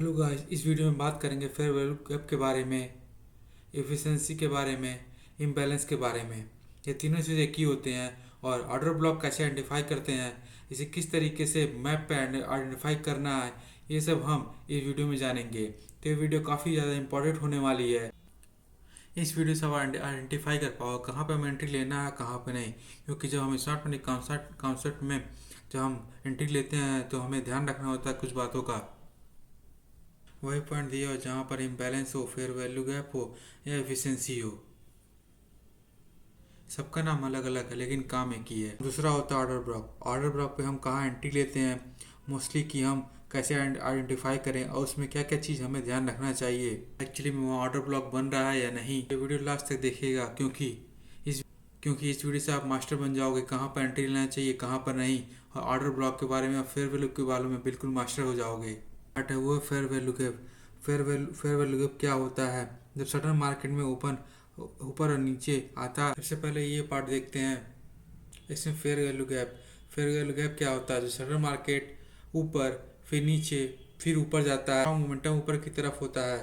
Hello guys, इस video में बात करेंगे फेयर वैल्यू गैप के बारे में, एफिशिएंसी के बारे में, इम्बैलेंस के बारे में। ये तीनों चीज़ें एक ही होते हैं। और ऑर्डर ब्लॉक कैसे आइडेंटिफाई करते हैं, इसे किस तरीके से मैप पे आइडेंटिफाई करना है, ये सब हम इस वीडियो में जानेंगे। तो ये वीडियो काफ़ी ज़्यादा इंपॉर्टेंट होने वाली है। इस वीडियो से आप आइडेंटिफाई कर पाओ कहाँ पर हमें एंट्री लेना है, कहाँ पर नहीं। क्योंकि जब हम स्मार्ट मनी कॉन्सेप्ट में जब हम एंट्री लेते हैं तो हमें ध्यान रखना होता है कुछ बातों का। वही पॉइंट दिया हो जहाँ पर इम्बैलेंस हो, फेयर वैल्यू गैप हो या एफिशिएंसी हो। सबका नाम अलग अलग है लेकिन काम एक ही है। दूसरा होता है ऑर्डर ब्लॉक। ऑर्डर ब्लॉक पे हम कहाँ एंट्री लेते हैं, मोस्टली कि हम कैसे आइडेंटिफाई करें और उसमें क्या क्या चीज़ हमें ध्यान रखना चाहिए, एक्चुअली में वो ऑर्डर ब्लॉक बन रहा है या नहीं। ये वीडियो लास्ट तक देखिएगा इस क्योंकि इस वीडियो से आप मास्टर बन जाओगे कहाँ पर एंट्री लेना चाहिए, कहाँ पर नहीं। और ऑर्डर ब्लॉक के बारे में, फेयर वैल्यू के बारे में बिल्कुल मास्टर हो जाओगे। बट वो fair value gap. Fair value gap क्या होता है? जब सडन मार्केट में ऊपर और नीचे आता है। सबसे पहले ये पार्ट देखते हैं, इसमें fair value gap. Fair value gap क्या होता है? जो सडन मार्केट ऊपर, फिर नीचे, फिर ऊपर जाता है, मोमेंटम ऊपर की तरफ होता है,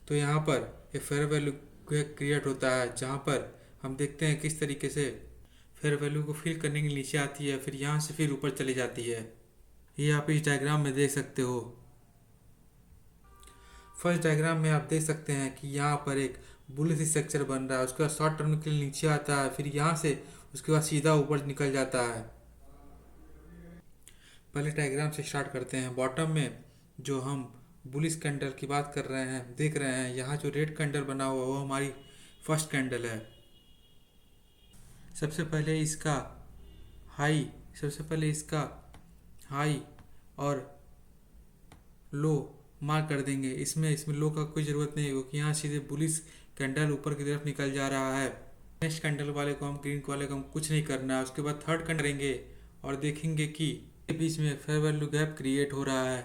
तो यहाँ पर ये फेयर वैल्यू गैप क्रिएट होता है। जहाँ पर हम देखते हैं किस तरीके से फेयर वैल्यू को फिल करने के लिए नीचे आती है, फिर यहाँ से फिर ऊपर चली जाती है। ये आप इस डायग्राम में देख सकते हो। फर्स्ट डायग्राम में आप देख सकते हैं कि यहाँ पर एक बुलिश स्ट्रक्चर बन रहा है, उसके बाद शॉर्ट टर्म के लिए नीचे आता है, फिर यहाँ से उसके बाद सीधा ऊपर निकल जाता है। पहले डायग्राम से स्टार्ट करते हैं। बॉटम में जो हम बुलिश कैंडल की बात कर रहे हैं, देख रहे हैं, यहाँ जो रेड कैंडल बना हुआ वो हमारी फर्स्ट कैंडल है। सबसे पहले इसका हाई सबसे पहले इसका हाई और लो मार्क कर देंगे। इसमें लो का कोई ज़रूरत नहीं है क्योंकि यहाँ सीधे बुलिश कैंडल ऊपर की तरफ निकल जा रहा है। नेक्स्ट कैंडल वाले को हम, ग्रीन वाले को हम कुछ नहीं करना है। उसके बाद थर्ड कैंडल करेंगे और देखेंगे कि के बीच में फेयर वैल्यू गैप क्रिएट हो रहा है।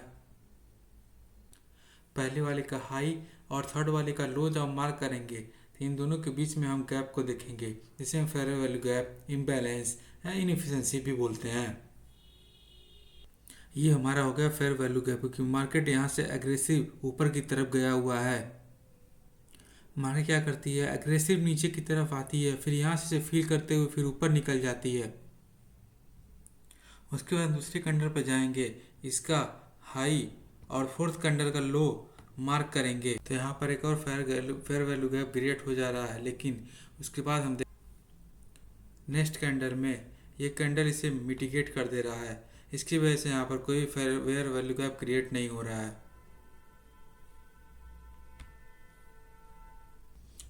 पहले वाले का हाई और थर्ड वाले का लो जब मार्क करेंगे तो इन दोनों के बीच में हम गैप को देखेंगे, जिसे हम फेयर वैल्यू गैप, इम्बैलेंस या इनएफिशिएंसी भी बोलते हैं। ये हमारा हो गया फेयर वैल्यू गैप, क्योंकि मार्केट यहाँ से एग्रेसिव ऊपर की तरफ गया हुआ है। मार्केट क्या करती है, एग्रेसिव नीचे की तरफ आती है, फिर यहाँ से फील करते हुए फिर ऊपर निकल जाती है। उसके बाद दूसरे कैंडल पर जाएंगे, इसका हाई और फोर्थ कैंडल का लो मार्क करेंगे तो यहाँ पर एक और फेयर वैल्यू गैप क्रिएट हो जा रहा है। लेकिन उसके बाद हम नेक्स्ट कैंडल में ये कैंडल इसे मिटिगेट कर दे रहा है, इसकी वजह से यहाँ पर कोई फेयर वैल्यू गैप क्रिएट नहीं हो रहा है।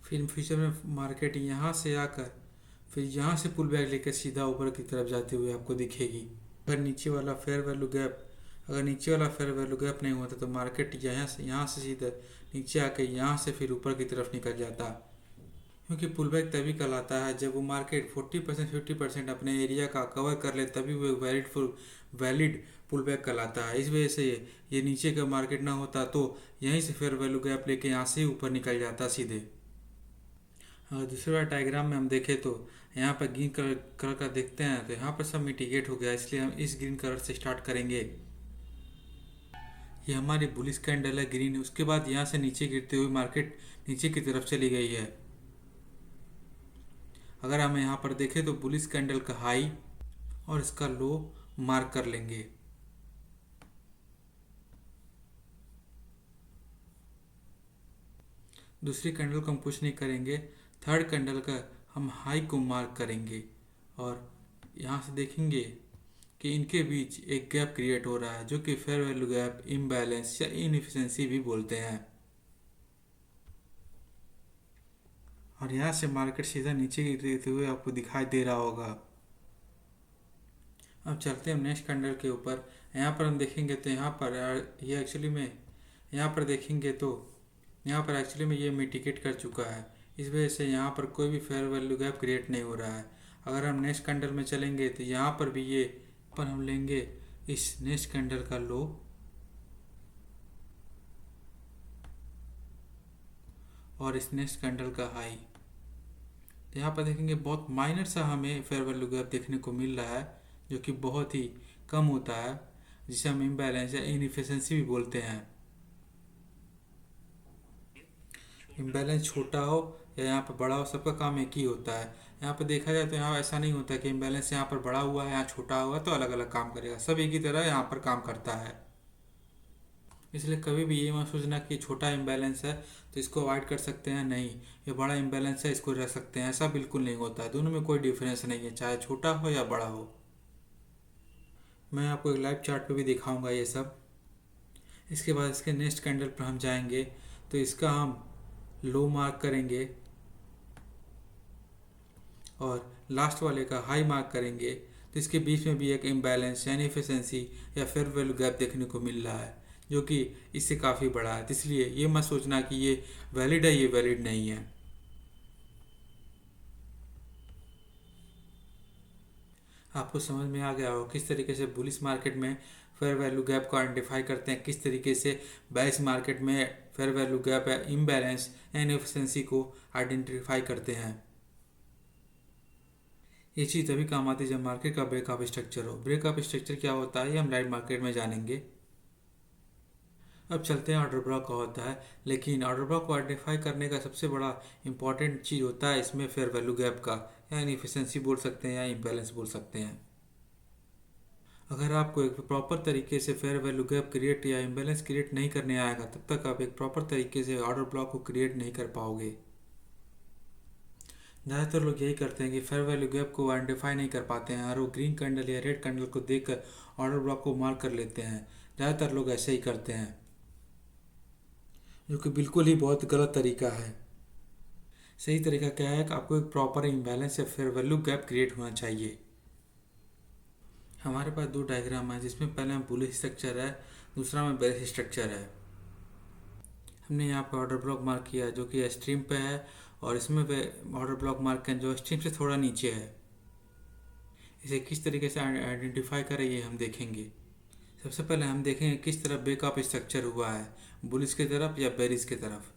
फिर फ्यूचर में मार्केट यहाँ से आकर फिर यहाँ से पुल बैक लेकर सीधा ऊपर की तरफ जाते हुए आपको दिखेगी। अगर नीचे वाला फेयर वैल्यू गैप नहीं होता तो मार्केट यहाँ से सीधा नीचे आके यहाँ से फिर ऊपर की तरफ निकल जाता। क्योंकि पुल बैक तभी कहलाता है जब वो मार्केट 40% 50% अपने एरिया का कवर कर ले, तभी वो वैलिड पुल बैक कहलाता है। इस वजह से ये नीचे का मार्केट ना होता तो यहीं से फेयर वैल्यू गैप लेके यहाँ से ऊपर निकल जाता सीधे। और दूसरा डायग्राम में हम देखें तो यहाँ पर ग्रीन कलर का देखते हैं तो यहाँ पर सब मिटिगेट हो गया, इसलिए हम इस ग्रीन कलर से स्टार्ट करेंगे। ये हमारी बुलिश कैंडल है ग्रीन। उसके बाद यहाँ से नीचे गिरते हुए मार्केट नीचे की तरफ चली गई है। अगर हम यहाँ पर देखें तो बुलिश कैंडल का हाई और इसका लो मार्क कर लेंगे। दूसरी कैंडल को हम कुछ नहीं करेंगे, थर्ड कैंडल का हम हाई को मार्क करेंगे और यहाँ से देखेंगे कि इनके बीच एक गैप क्रिएट हो रहा है, जो कि फेयर वैल्यू गैप, इम्बैलेंस या इनएफिशिएंसी भी बोलते हैं। और यहाँ से मार्केट सीधा नीचे गिरते हुए आपको दिखाई दे रहा होगा। अब चलते हैं नेक्स्ट कैंडल के ऊपर। यहाँ पर हम देखेंगे तो यहाँ पर ये एक्चुअली में यहाँ पर देखेंगे तो यहाँ पर एक्चुअली में ये मिटिगेट कर चुका है। इस वजह से यहाँ पर कोई भी फेयर वैल्यू गैप क्रिएट नहीं हो रहा है। अगर हम नेक्स्ट कैंडल में चलेंगे तो यहाँ पर भी ये पर हम लेंगे इस नेक्स्ट कैंडल का लो और इस नेक्स्ट कैंडल का हाई। तो यहाँ पर देखेंगे बहुत माइनर सा हमें फेयर वैल्यू गैप देखने को मिल रहा है, जो कि बहुत ही कम होता है, जिसे हम इम्बैलेंस या इनएफिशिएंसी भी बोलते हैं। इम्बैलेंस छोटा हो या यहाँ पर बड़ा हो, सबका काम एक ही होता है। यहाँ पर देखा जाए तो यहाँ ऐसा नहीं होता कि इम्बैलेंस यहाँ पर बड़ा हुआ है यहाँ छोटा हुआ तो अलग अलग काम करेगा, सब एक ही तरह यहाँ पर काम करता है। इसलिए कभी भी ये मत सोचना कि छोटा इम्बैलेंस है तो इसको अवॉइड कर सकते हैं, नहीं, ये बड़ा इम्बैलेंस है इसको रख सकते हैं, ऐसा बिल्कुल नहीं होता है। दोनों में कोई डिफरेंस नहीं है, चाहे छोटा हो या बड़ा हो। मैं आपको एक लाइव चार्ट पे भी दिखाऊंगा ये सब। इसके बाद इसके नेक्स्ट कैंडल पर हम जाएंगे तो इसका हम लो मार्क करेंगे और लास्ट वाले का हाई मार्क करेंगे तो इसके बीच में भी एक इम्बैलेंस यानी इफिशिएंसी या फेयर वैल्यू गैप देखने को मिल रहा है जो कि इससे काफ़ी बड़ा है। तो इसलिए ये मत सोचना कि ये वैलिड है, ये वैलिड नहीं है। आपको समझ में आ गया हो किस तरीके से बुलिश मार्केट में फेयर वैल्यू गैप को आइडेंटिफाई करते हैं, किस तरीके से बेयरिश मार्केट में फेयर वैल्यू गैप या इम्बैलेंस एंड इफिशिएंसी को आइडेंटिफाई करते हैं। ये चीज़ तभी काम आती है जब मार्केट का ब्रेकअप स्ट्रक्चर हो। ब्रेकअप स्ट्रक्चर क्या होता है ये हम लाइव मार्केट में जानेंगे। अब चलते हैं ऑर्डर ब्लॉक का होता है, लेकिन ऑर्डर ब्लॉक को आइडेंटिफाई करने का सबसे बड़ा इंपॉर्टेंट चीज़ होता है इसमें फेयर वैल्यू गैप का, या इनएफिशिएंसी बोल सकते हैं या इम्बैलेंस बोल सकते हैं। अगर आपको एक प्रॉपर तरीके से फेयर वैल्यू गैप क्रिएट या इम्बैलेंस क्रिएट नहीं करने आएगा तब तक आप एक प्रॉपर तरीके से ऑर्डर ब्लॉक को क्रिएट नहीं कर पाओगे। ज़्यादातर लोग यही करते हैं कि फेयर वैल्यू गैप को आइडेंटिफाई नहीं कर पाते हैं और वो ग्रीन कैंडल या रेड कैंडल को देखकर ऑर्डर ब्लॉक को मार्क कर लेते हैं। ज़्यादातर लोग ऐसे ही करते हैं जो कि बिल्कुल ही बहुत गलत तरीका है। सही तरीका क्या है कि आपको एक प्रॉपर इम्बैलेंस या फेयर वैल्यू गैप क्रिएट होना चाहिए। हमारे पास दो डायग्राम है जिसमें पहले में बुलिश स्ट्रक्चर है, दूसरा में बेयरिश स्ट्रक्चर है। हमने यहाँ पर ऑर्डर ब्लॉक मार्क किया जो कि एक्सट्रीम पे है और इसमें ऑर्डर ब्लॉक मार्क किया जो एक्सट्रीम से थोड़ा नीचे है। इसे किस तरीके से आइडेंटिफाई करें ये हम देखेंगे। सबसे पहले हम देखेंगे किस तरह ब्रेकअप स्ट्रक्चर हुआ है, बुलिश की तरफ या बेरिश की तरफ।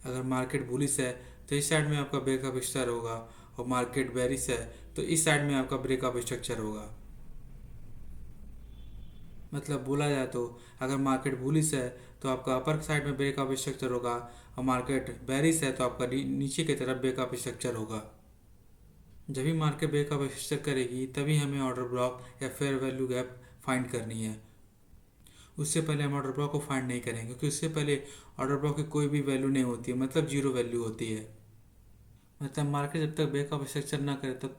अगर मार्केट बुलिश है तो इस साइड में आपका ब्रेकअप स्ट्रक्चर होगा और मार्केट बेरिश है तो इस साइड में आपका ब्रेकअप स्ट्रक्चर होगा। मतलब बोला जाए तो अगर मार्केट बुलिश है तो आपका अपर साइड में ब्रेकअप स्ट्रक्चर होगा और मार्केट बेरिश है तो आपका नीचे की तरफ ब्रेकअप स्ट्रक्चर होगा। जब भी मार्केट ब्रेकअप स्ट्रक्चर करेगी तभी हमें ऑर्डर ब्लॉक या फेयर वैल्यू गैप फाइंड करनी है। उससे पहले हम ऑर्डर ब्लॉक को फाइंड नहीं करेंगे क्योंकि उससे पहले ऑर्डर ब्लॉक की कोई भी वैल्यू नहीं होती है, मतलब जीरो वैल्यू होती है। मतलब मार्केट जब तक ब्रेकअप स्ट्रक्चर ना करे तब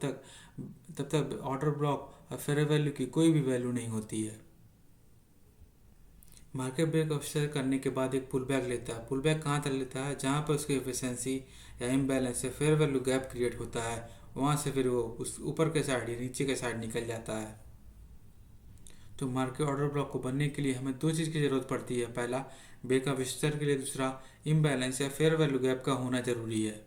तक ऑर्डर ब्लॉक और फेयर वैल्यू की कोई भी वैल्यू नहीं होती है। मार्केट ब्रेकअप स्ट्रक्चर करने के बाद एक पुल बैक लेता है। पुल बैक कहाँ तक लेता है? जहाँ पर उसकी एफिशिएंसी या इम्बैलेंस या फेयर वैल्यू गैप क्रिएट होता है, वहाँ से फिर वो उस ऊपर के साइड या नीचे के साइड निकल जाता है। तो मार्केट ऑर्डर ब्लॉक को बनने के लिए हमें दो चीज़ की ज़रूरत पड़ती है। पहला ब्रेकअप स्ट्रक्चर के लिए, दूसरा इम्बैलेंस या फेयर वैल्यू गैप का होना ज़रूरी है।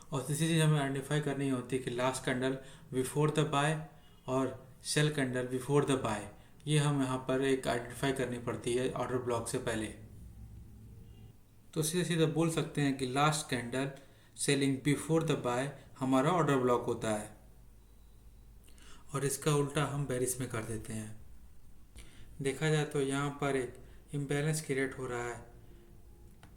और तीसरी चीज़ हमें आइडेंटिफाई करनी होती है कि last candle before the buy और sell candle before the buy, ये हम यहाँ पर एक आइडेंटिफाई करनी पड़ती है ऑर्डर ब्लॉक से पहले। तो सीधे सीधे बोल सकते हैं कि last candle selling before the buy हमारा ऑर्डर ब्लॉक होता है और इसका उल्टा हम बेरिश में कर देते हैं। देखा जाए तो यहाँ पर एक इम्बैलेंस क्रिएट हो रहा है,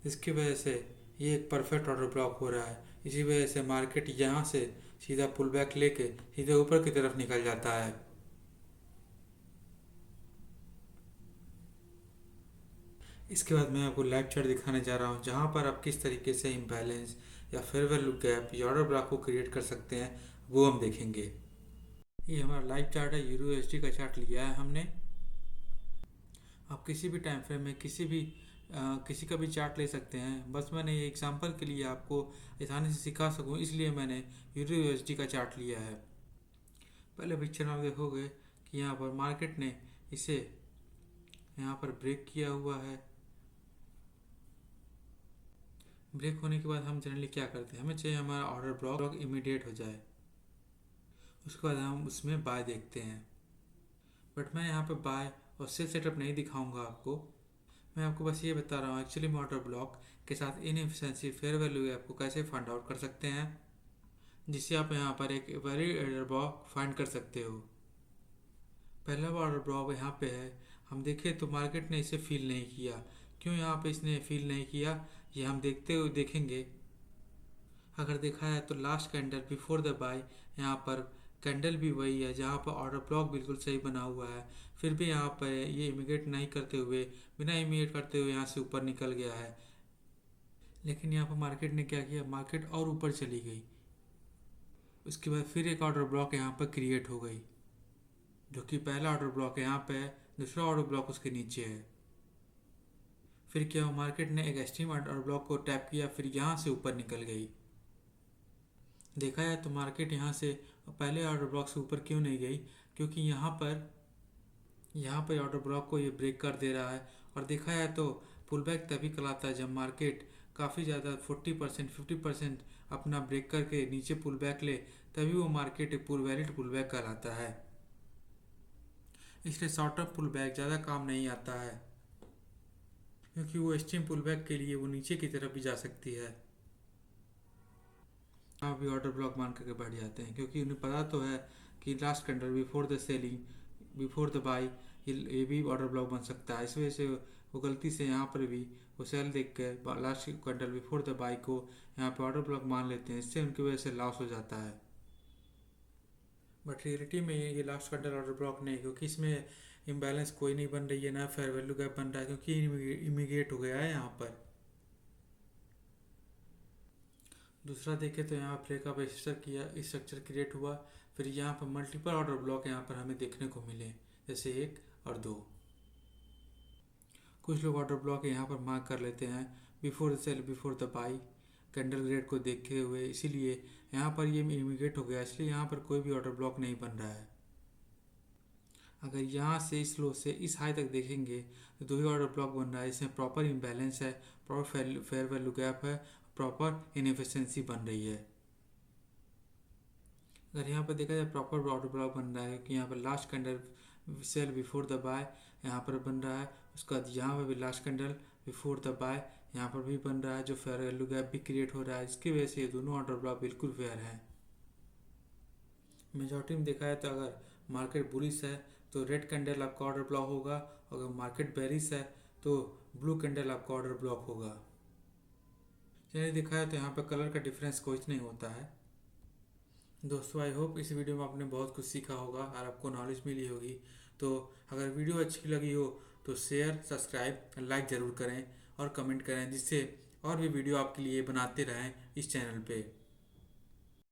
इसकी वजह से ये एक परफेक्ट ऑर्डर ब्लॉक हो रहा है। इसी वजह से मार्केट यहाँ से सीधा पुल बैक लेके सीधे ऊपर की तरफ निकल जाता है। इसके बाद मैं आपको लाइव चार्ट दिखाने जा रहा हूँ जहाँ पर आप किस तरीके से इम्बैलेंस या फेयर वैल्यू गैप या ऑर्डर ब्लॉक को क्रिएट कर सकते हैं वो हम देखेंगे। ये हमारा लाइव चार्ट है, यूरो एसडी का चार्ट लिया है हमने। आप किसी भी टाइम फ्रेम में किसी का भी चार्ट ले सकते हैं। बस मैंने ये एग्जांपल के लिए आपको आसानी से सिखा सकूं इसलिए मैंने यूरो यूएसडी का चार्ट लिया है। पहले पिक्चर में आप देखोगे कि यहाँ पर मार्केट ने इसे यहाँ पर ब्रेक किया हुआ है। ब्रेक होने के बाद हम जनरली क्या करते हैं, हमें चाहिए हमारा ऑर्डर ब्लॉक इमीडिएट हो जाए, उसके बाद हम उसमें बाय देखते हैं। बट मैं यहाँ पे बाय और सेल सेटअप नहीं दिखाऊंगा आपको, मैं आपको बस ये बता रहा हूँ एक्चुअली में ऑर्डर ब्लॉक के साथ इनएफिशिएंसी फेयर वैल्यू गैप को कैसे फाइंड आउट कर सकते हैं, जिससे आप यहाँ पर एक वैलिड ऑर्डर ब्लॉक फाइंड कर सकते हो। पहला ऑर्डर ब्लॉक यहाँ पे है, हम देखें तो मार्केट ने इसे फील नहीं किया क्यों यहाँ पे इसने फिल नहीं किया, ये हम देखते हुए देखेंगे। अगर देखा है तो last candle before the buy, यहाँ पर कैंडल भी वही है जहाँ पर ऑर्डर ब्लॉक बिल्कुल सही बना हुआ है, फिर भी यहाँ पर ये इमिग्रेट नहीं करते हुए, बिना इमिग्रेट करते हुए यहाँ से ऊपर निकल गया है। लेकिन यहाँ पर मार्केट ने क्या किया, मार्केट और ऊपर चली गई। उसके बाद फिर एक ऑर्डर ब्लॉक यहाँ पर क्रिएट हो गई, जो कि पहला ऑर्डर ब्लॉक यहाँ पे है, दूसरा ऑर्डर ब्लॉक उसके नीचे है। फिर क्या हुआ, मार्केट ने एक एक्सट्रीम ऑर्डर ब्लॉक को टैप किया, फिर यहाँ से ऊपर निकल गई। देखा जाए तो मार्केट यहाँ से पहले ऑर्डर ब्लॉक से ऊपर क्यों नहीं गई, क्योंकि यहाँ पर ऑर्डर ब्लॉक को ये ब्रेक कर दे रहा है। और देखा जाए तो पुल बैक तभी कहलाता है जब मार्केट काफ़ी ज़्यादा 40% 50% अपना ब्रेक करके नीचे पुल बैक ले, तभी वो मार्केट एक वैलिड पुल बैक कहलाता है। इसलिए शॉर्ट टर्म पुल बैक ज़्यादा काम नहीं आता है, क्योंकि वो एक्सट्रीम पुल बैक के लिए वो नीचे की तरफ भी जा सकती है। आप भी ऑर्डर ब्लॉक मान करके बैठ जाते हैं, क्योंकि उन्हें पता तो है कि last candle before the selling before the by ये भी ऑर्डर ब्लॉक बन सकता है। इस वजह से वो गलती से यहाँ पर भी वो सेल देख कर last candle before the by को यहाँ पे ऑर्डर ब्लॉक मान लेते हैं, इससे उनकी वजह से लॉस हो जाता है। बट रियलिटी में ये लास्ट कैंडल ऑर्डर ब्लॉक नहीं, क्योंकि इसमें इम्बैलेंस कोई नहीं बन रही है, ना फेयर वैल्यू गैप बन रहा है, क्योंकि इमिग्रेट हो गया है यहाँ पर। दूसरा देखें तो यहाँ फ्लेक ऑफ स्ट्रक्चर क्रिएट हुआ, फिर यहाँ पर मल्टीपल ऑर्डर ब्लॉक यहाँ पर हमें देखने को मिले, जैसे 1 और 2। कुछ लोग ऑर्डर ब्लॉक यहाँ पर मार्क कर लेते हैं before the sell before the buy candle grade को देखते हुए, इसीलिए यहाँ पर ये इमिग्रेट हो गया, इसलिए यहाँ पर कोई भी ऑर्डर ब्लॉक नहीं बन रहा है। अगर यहाँ से इस लो से इस हाई तक देखेंगे तो 2 ही ऑर्डर ब्लॉक बन रहा है, इसमें प्रॉपर इम्बैलेंस है, प्रॉपर फेयर वैल्यू गैप है, प्रॉपर इनएफिशिएंसी बन रही है। अगर यहाँ पर देखा जाए प्रॉपर ऑर्डर ब्लॉक बन रहा है, क्योंकि यहाँ पर last candle sell before the buy यहाँ पर बन रहा है, उसके बाद यहाँ पर भी last candle before the buy यहाँ पर भी बन रहा है, जो फेयर वैल्यू गैप भी क्रिएट हो रहा है, जिसकी वजह से ये दोनों ऑर्डर ब्लॉक बिल्कुल फेयर हैं। मेजॉरिटी में देखा है तो अगर मार्केट बुलिश है तो रेड कैंडल आपका ऑर्डर ब्लॉक होगा, अगर मार्केट बेरिश है तो ब्लू कैंडल आपका ऑर्डर ब्लॉक होगा। चलिए दिखा है तो यहाँ पर कलर का डिफरेंस कुछ नहीं होता है। दोस्तों आई होप इस वीडियो में आपने बहुत कुछ सीखा होगा और आपको नॉलेज मिली होगी। तो अगर वीडियो अच्छी लगी हो तो शेयर, सब्सक्राइब, लाइक ज़रूर करें और कमेंट करें, जिससे और भी वीडियो आपके लिए बनाते रहें इस चैनल पे।